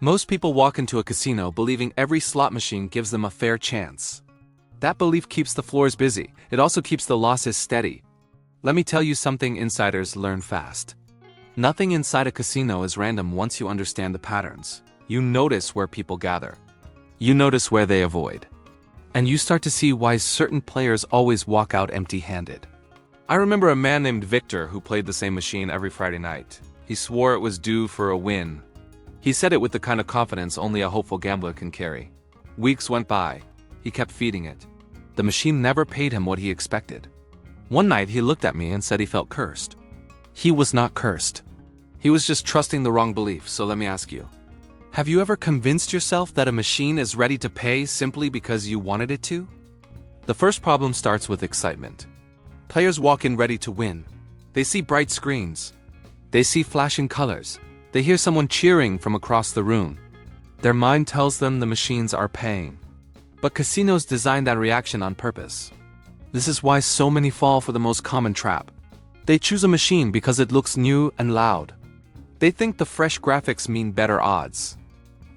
Most people walk into a casino believing every slot machine gives them a fair chance. That belief keeps the floors busy. It also keeps the losses steady. Let me tell you something insiders learn fast. Nothing inside a casino is random once you understand the patterns. You notice where people gather. You notice where they avoid. And you start to see why certain players always walk out empty-handed. I remember a man named Victor who played the same machine every Friday night. He swore it was due for a win. He said it with the kind of confidence only a hopeful gambler can carry. Weeks went by. He kept feeding it. The machine never paid him what he expected. One night he looked at me and said he felt cursed. He was not cursed. He was just trusting the wrong belief. So let me ask you. Have you ever convinced yourself that a machine is ready to pay simply because you wanted it to? The first problem starts with excitement. Players walk in ready to win. They see bright screens. They see flashing colors. They hear someone cheering from across the room. Their mind tells them the machines are paying. But casinos design that reaction on purpose. This is why so many fall for the most common trap. They choose a machine because it looks new and loud. They think the fresh graphics mean better odds.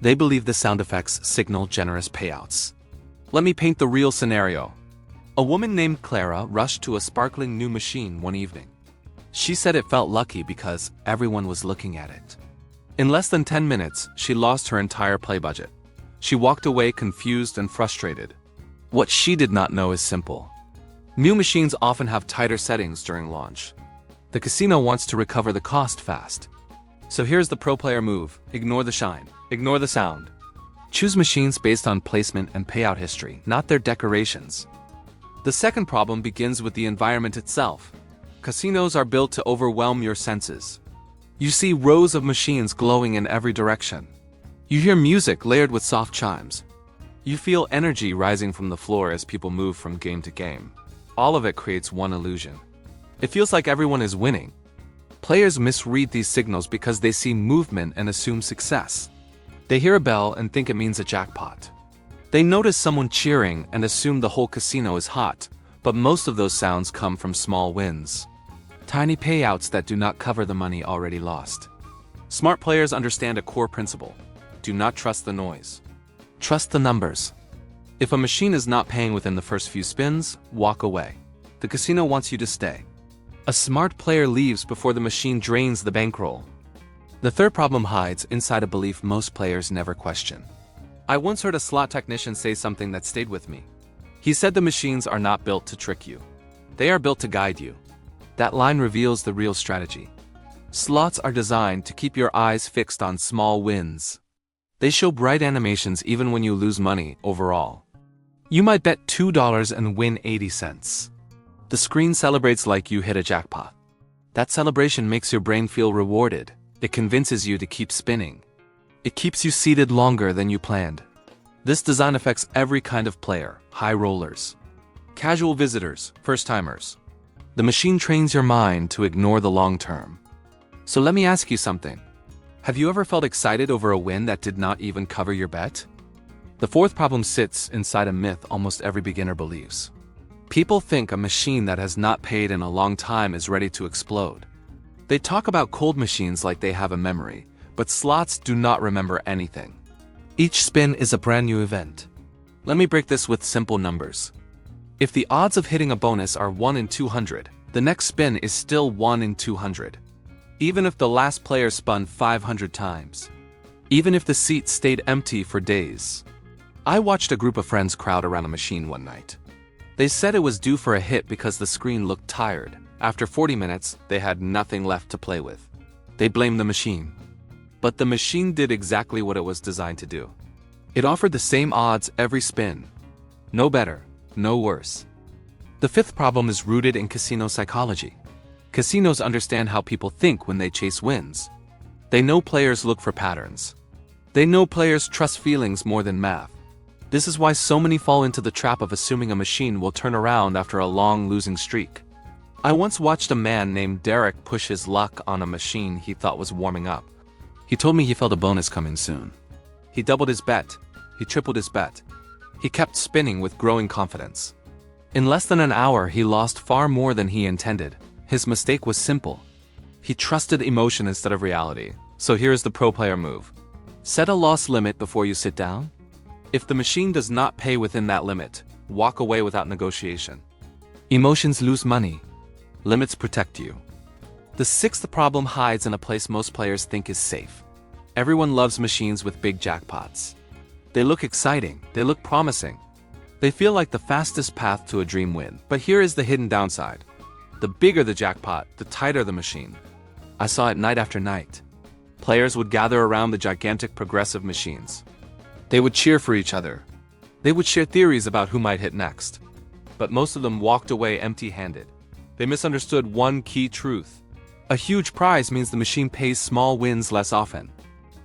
They believe the sound effects signal generous payouts. Let me paint the real scenario. A woman named Clara rushed to a sparkling new machine one evening. She said it felt lucky because everyone was looking at it. In less than 10 minutes, she lost her entire play budget. She walked away confused and frustrated. What she did not know is simple. New machines often have tighter settings during launch. The casino wants to recover the cost fast. So here's the pro player move. Ignore the shine. Ignore the sound. Choose machines based on placement and payout history, not their decorations. The second problem begins with the environment itself. Casinos are built to overwhelm your senses. You see rows of machines glowing in every direction. You hear music layered with soft chimes. You feel energy rising from the floor as people move from game to game. All of it creates one illusion. It feels like everyone is winning. Players misread these signals because they see movement and assume success. They hear a bell and think it means a jackpot. They notice someone cheering and assume the whole casino is hot, but most of those sounds come from small wins. Tiny payouts that do not cover the money already lost. Smart players understand a core principle. Do not trust the noise. Trust the numbers. If a machine is not paying within the first few spins, walk away. The casino wants you to stay. A smart player leaves before the machine drains the bankroll. The third problem hides inside a belief most players never question. I once heard a slot technician say something that stayed with me. He said the machines are not built to trick you. They are built to guide you. That line reveals the real strategy. Slots are designed to keep your eyes fixed on small wins. They show bright animations even when you lose money overall. You might bet $2 and win 80 cents. The screen celebrates like you hit a jackpot. That celebration makes your brain feel rewarded. It convinces you to keep spinning. It keeps you seated longer than you planned. This design affects every kind of player, high rollers, casual visitors, first-timers. The machine trains your mind to ignore the long term. So let me ask you something. Have you ever felt excited over a win that did not even cover your bet? The fourth problem sits inside a myth almost every beginner believes. People think a machine that has not paid in a long time is ready to explode. They talk about cold machines like they have a memory, but slots do not remember anything. Each spin is a brand new event. Let me break this with simple numbers. If the odds of hitting a bonus are 1 in 200, the next spin is still 1 in 200. Even if the last player spun 500 times. Even if the seat stayed empty for days. I watched a group of friends crowd around a machine one night. They said it was due for a hit because the screen looked tired. After 40 minutes, they had nothing left to play with. They blamed the machine. But the machine did exactly what it was designed to do. It offered the same odds every spin. No better, no worse. The fifth problem is rooted in casino psychology. Casinos understand how people think when they chase wins. They know players look for patterns. They know players trust feelings more than math. This is why so many fall into the trap of assuming a machine will turn around after a long losing streak. I once watched a man named Derek push his luck on a machine he thought was warming up. He told me he felt a bonus coming soon. He doubled his bet. He tripled his bet. He kept spinning with growing confidence. In less than an hour, he lost far more than he intended. His mistake was simple. He trusted emotion instead of reality. So here's the pro player move. Set a loss limit before you sit down. If the machine does not pay within that limit, walk away without negotiation. Emotions lose money. Limits protect you. The sixth problem hides in a place most players think is safe. Everyone loves machines with big jackpots. They look exciting, they look promising. They feel like the fastest path to a dream win. But here is the hidden downside. The bigger the jackpot, the tighter the machine. I saw it night after night. Players would gather around the gigantic progressive machines. They would cheer for each other. They would share theories about who might hit next. But most of them walked away empty-handed. They misunderstood one key truth. A huge prize means the machine pays small wins less often.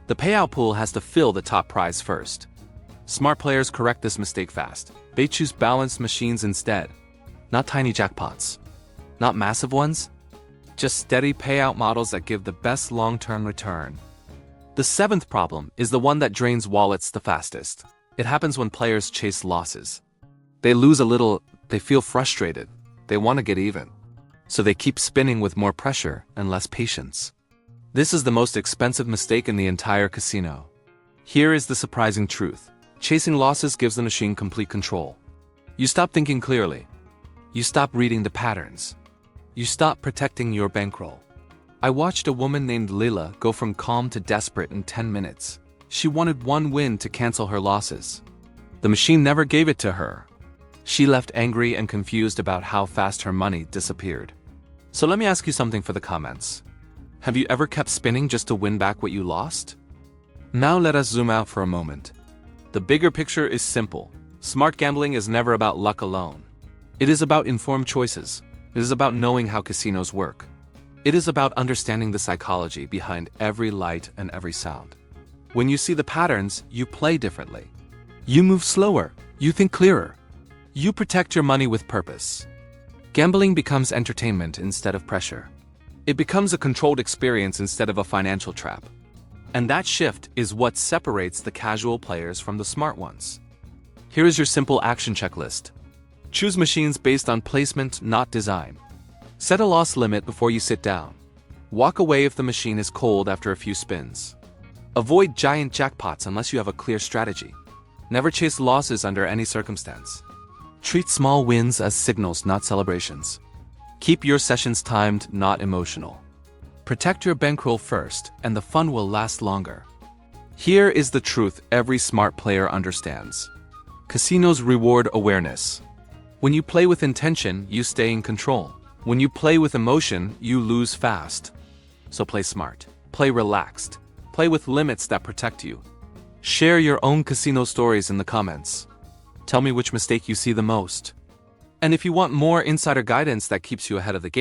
The payout pool has to fill the top prize first. Smart players correct this mistake fast. They choose balanced machines instead. Not tiny jackpots. Not massive ones. Just steady payout models that give the best long-term return. The seventh problem is the one that drains wallets the fastest. It happens when players chase losses. They lose a little, they feel frustrated. They want to get even. So they keep spinning with more pressure and less patience. This is the most expensive mistake in the entire casino. Here is the surprising truth. Chasing losses gives the machine complete control. You stop thinking clearly. You stop reading the patterns. You stop protecting your bankroll. I watched a woman named Lila go from calm to desperate in 10 minutes. She wanted one win to cancel her losses. The machine never gave it to her. She left angry and confused about how fast her money disappeared. So let me ask you something for the comments. Have you ever kept spinning just to win back what you lost? Now let us zoom out for a moment. The bigger picture is simple. Smart gambling is never about luck alone. It is about informed choices. It is about knowing how casinos work. It is about understanding the psychology behind every light and every sound. When you see the patterns, you play differently. You move slower. You think clearer. You protect your money with purpose. Gambling becomes entertainment instead of pressure. It becomes a controlled experience instead of a financial trap. And that shift is what separates the casual players from the smart ones. Here is your simple action checklist. Choose machines based on placement, not design. Set a loss limit before you sit down. Walk away if the machine is cold after a few spins. Avoid giant jackpots unless you have a clear strategy. Never chase losses under any circumstance. Treat small wins as signals, not celebrations. Keep your sessions timed, not emotional. Protect your bankroll first, and the fun will last longer. Here is the truth every smart player understands. Casinos reward awareness. When you play with intention, you stay in control. When you play with emotion, you lose fast. So play smart. Play relaxed. Play with limits that protect you. Share your own casino stories in the comments. Tell me which mistake you see the most. And if you want more insider guidance that keeps you ahead of the game,